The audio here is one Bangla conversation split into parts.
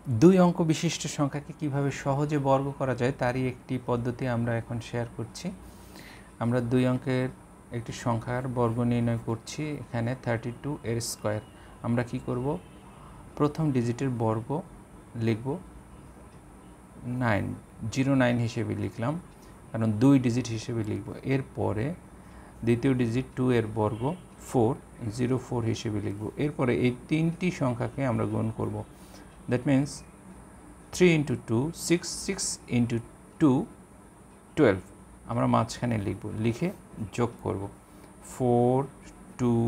দুই অঙ্ক বিশিষ্ট সংখ্যাকে কিভাবে সহজে বর্গ করা যায় তারই একটি পদ্ধতি আমরা এখন শেয়ার করছি। আমরা দুই অঙ্কের একটি সংখ্যার বর্গ নির্ণয় করছি। এখানে 32 এর স্কয়ার। আমরা কি করব, প্রথম ডিজিটের বর্গ লিখব 9 হিসেবে লিখলাম, কারণ দুই ডিজিট হিসেবে লিখব। এরপরে দ্বিতীয় ডিজিট 2 এর বর্গ 404 হিসেবে লিখব। এরপরে এই তিনটি সংখ্যাকে আমরা গুণ করব। That means 3 into 2 6, 6 into 2 12। আমরা মাঝখানে লিখব, লিখে যোগ করব 4 2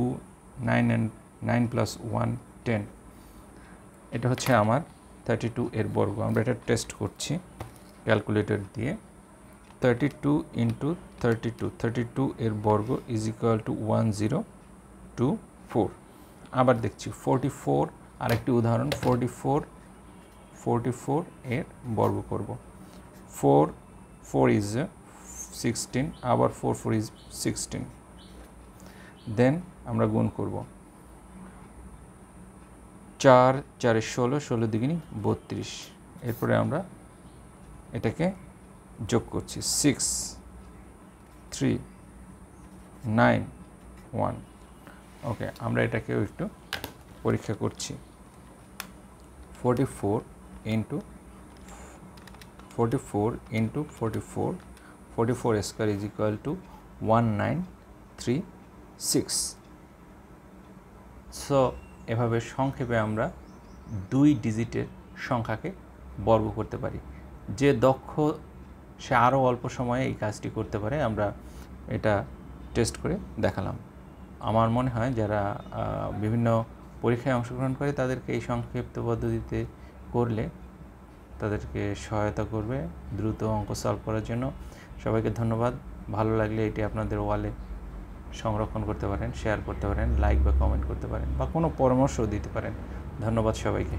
9 and 9 plus 1 10। এটা হচ্ছে আমার 32 এর বর্গ। আমরা এটা টেস্ট করছি ক্যালকুলেটর দিয়ে। 32 into 32 এর বর্গ ইজ ইকুয়াল টু 1024। আবার দেখছি 44, আরেকটি উদাহরণ 44 এর বর্গ করব। 4 is 16, আবার 4 is 16। দেন আমরা গুণ করব 4 4 16, 16 দুগুণে 32। এরপরে আমরা এটাকে যোগ করছি 6 3 9 1। ওকে, আমরা এটাকেও একটু পরীক্ষা করছি। 44 into 44 square is equal to 1936। So এভাবে সংক্ষেপে আমরা দুই ডিজিটের সংখ্যাকে বর্গ করতে পারি। যে দক্ষ সে আরও অল্প সময়ে এই কাজটি করতে পারে। আমরা এটা টেস্ট করে দেখালাম। আমার মনে হয় যারা বিভিন্ন পরীক্ষায় অংশগ্রহণ করে তাদেরকে এই সংক্ষিপ্ত পদ্ধতিতে করলে তাদেরকে সহায়তা করবে দ্রুত অঙ্ক সলভ করার জন্য। সবাইকে ধন্যবাদ। ভালো লাগলে এটি আপনাদের ওয়ালে সংরক্ষণ করতে পারেন, শেয়ার করতে পারেন, লাইক বা কমেন্ট করতে পারেন, বা কোনো পরামর্শ দিতে পারেন। ধন্যবাদ সবাইকে।